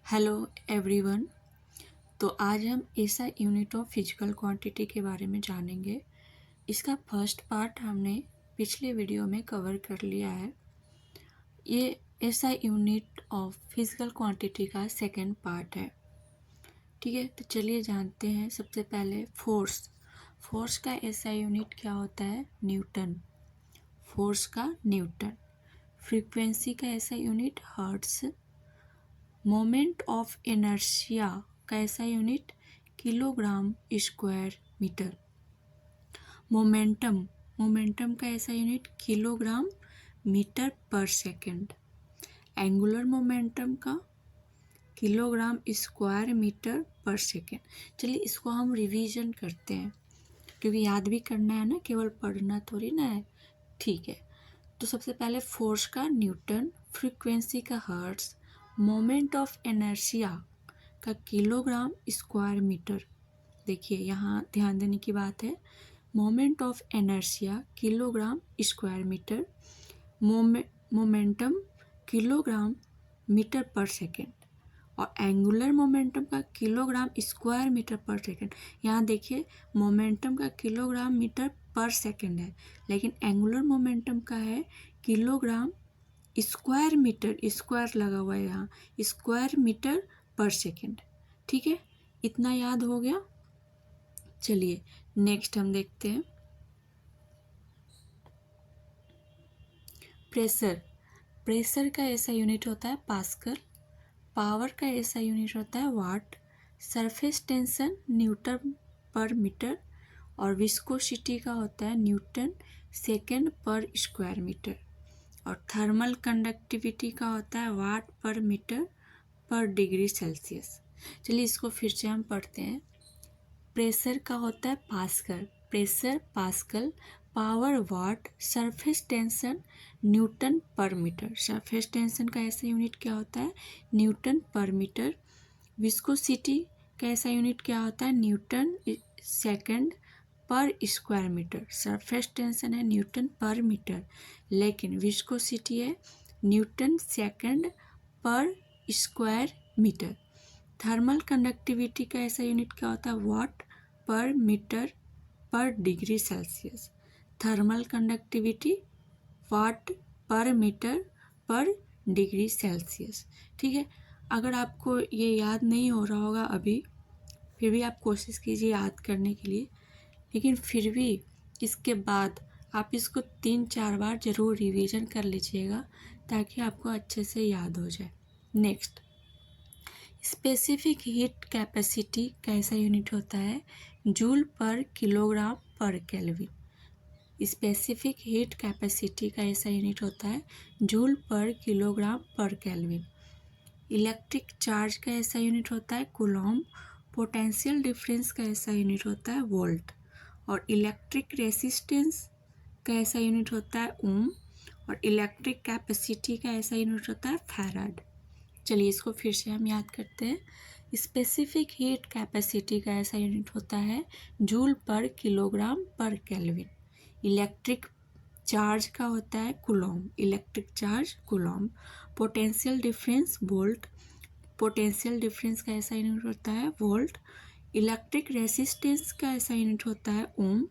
Hello everyone. तो आज हम SI unit of physical quantity के बारे में जानेंगे। इसका फर्स्ट पार्ट हमने पिछले वीडियो में कवर कर लिया है। ये SI unit of physical quantity का सेकंड पार्ट है। ठीक है, तो चलिए जानते हैं। सबसे पहले फोर्स का एसआई यूनिट क्या होता है? न्यूटन। फोर्स का न्यूटन। फ्रीक्वेंसी का SI unit hertz. Moment of inertia का ऐसा unit kilogram square metre. Momentum का ऐसा unit kilogram metre per second. Angular momentum का kilogram square metre per second. चलिए इसको हम रिवीजन करते हैं, क्योंकि याद भी करना है ना, केवल पढ़ना थोड़ी ना है। ठीक है, तो सबसे पहले फोर्स का न्यूटन, फ्रीक्वेंसी का हर्ट्ज, मोमेंट ऑफ इनर्शिया का किलोग्राम स्क्वायर मीटर। देखिए यहाँ ध्यान देने की बात है, moment of inertia kilogram square metre, momentum kilogram metre per second, और एंगुलर मोमेंटम का kilogram square metre per second. यहाँ देखिए मोमेंटम का किलोग्राम मीटर पर सेकेंड है, लेकिन एंगुलर मोमेंटम का है किलोग्राम स्क्वायर मीटर, स्क्वायर लगा हुआ है यहाँ, स्क्वायर मीटर पर सेकेंड। ठीक है, इतना याद हो गया। चलिए नेक्स्ट हम देखते हैं प्रेशर का ऐसा यूनिट होता है पास्कल। पावर का ऐसा यूनिट होता है वाट। सरफेस टेंशन न्यूटन पर मीटर, और विस्कोसिटी का होता है न्यूटन सेकेंड पर स्क्वायर मीटर, और थर्मल कंडक्टिविटी का होता है वाट पर मीटर पर डिग्री सेल्सियस। चलिए इसको फिर से हम पढ़ते हैं। प्रेशर का होता है पास्कल, प्रेशर पास्कल, पावर वाट, सरफेस टेंशन न्यूटन पर मीटर। सरफेस टेंशन का ऐसा यूनिट क्या होता है? न्यूटन पर मीटर। विस्कोसिटी का ऐसा यूनिट क्या होता है? न्यूटन सेकेंड पर स्क्वायर मीटर। सरफेस टेंशन है न्यूटन पर मीटर, लेकिन विस्कोसिटी है न्यूटन सेकेंड पर स्क्वायर मीटर। थर्मल कंडक्टिविटी का ऐसा यूनिट क्या होता है? वाट पर मीटर पर डिग्री सेल्सियस। थर्मल कंडक्टिविटी वाट पर मीटर पर डिग्री सेल्सियस। ठीक है, अगर आपको ये याद नहीं हो रहा होगा अभी, फिर भी आप कोशिश कीजिए याद करने के लिए, लेकिन फिर भी इसके बाद आप इसको 3-4 बार ज़रूर रिवीजन कर लीजिएगा, ताकि आपको अच्छे से याद हो जाए। नेक्स्ट, स्पेसिफिक हीट कैपेसिटी कैसा यूनिट होता है? जूल पर किलोग्राम पर केल्विन। स्पेसिफिक हीट कैपेसिटी का ऐसा यूनिट होता है जूल पर किलोग्राम पर केल्विन। इलेक्ट्रिक चार्ज का ऐसा यूनिट होता है कूलॉम। पोटेंशियल डिफरेंस का ऐसा यूनिट होता है वोल्ट, और इलेक्ट्रिक रेसिस्टेंस का ऐसा यूनिट होता है ओम, और इलेक्ट्रिक कैपेसिटी का ऐसा यूनिट होता है फैराड। चलिए इसको फिर से हम याद करते हैं। स्पेसिफिक हीट कैपेसिटी का ऐसा यूनिट होता है जूल पर किलोग्राम पर केल्विन। इलेक्ट्रिक चार्ज का होता है Coulomb, electric charge Coulomb. Potential difference volt, potential difference का ऐसा यूनिट होता है वोल्ट। इलेक्ट्रिक रेसिस्टेंस का ऐसा यूनिट होता है ओम,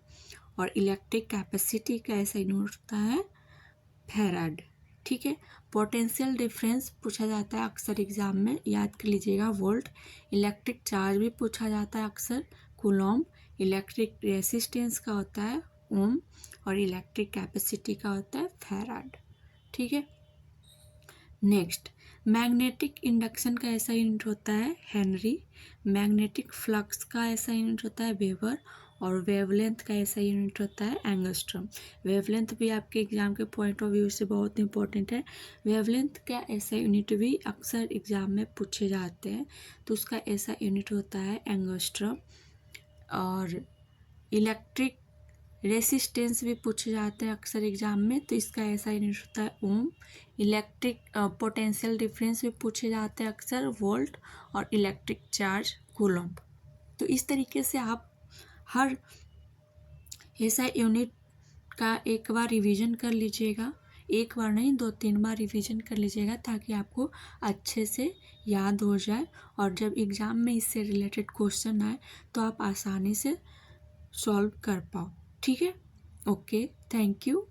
और इलेक्ट्रिक कैपेसिटी का ऐसा यूनिट होता है फैराड। ठीक है, पोटेंशियल डिफरेंस पूछा जाता है अक्सर एग्जाम में, याद कर लीजिएगा वोल्ट। इलेक्ट्रिक चार्ज भी पूछा जाता है अक्सर, कूलॉम। इलेक्ट्रिक रेसिस्टेंस का होता है ओम, और इलेक्ट्रिक कैपेसिटी का होता है फैराड। ठीक है, नेक्स्ट, मैग्नेटिक इंडक्शन का ऐसा यूनिट होता है हेनरी। मैग्नेटिक फ्लक्स का ऐसा यूनिट होता है वेबर, और वेवलेंथ का ऐसा यूनिट होता है एंगस्ट्रॉम। वेवलेंथ भी आपके एग्जाम के पॉइंट ऑफ व्यू से बहुत इंपॉर्टेंट है। वेवलेंथ का ऐसा यूनिट भी अक्सर एग्जाम में पूछे जाते हैं, तो उसका ऐसा यूनिट होता है एंगस्ट्रॉम। और इलेक्ट्रिक रेसिस्टेंस भी पूछे जाते हैं अक्सर एग्जाम में, तो इसका ऐसा यूनिट होता है ओम। इलेक्ट्रिक पोटेंशियल डिफरेंस भी पूछे जाते हैं अक्सर वोल्ट, और इलेक्ट्रिक चार्ज कूलॉम। तो इस तरीके से आप हर ऐसा यूनिट का एक बार रिवीजन कर लीजिएगा। एक बार नहीं 2-3 बार रिवीजन कर लीजिएगा ताकि आपको अच्छे से याद हो जाए और जब एग्ज़ाम में इससे रिलेटेड क्वेश्चन आए तो आप आसानी से सॉल्व कर पाओ। ठीक है, ओके, थैंक यू।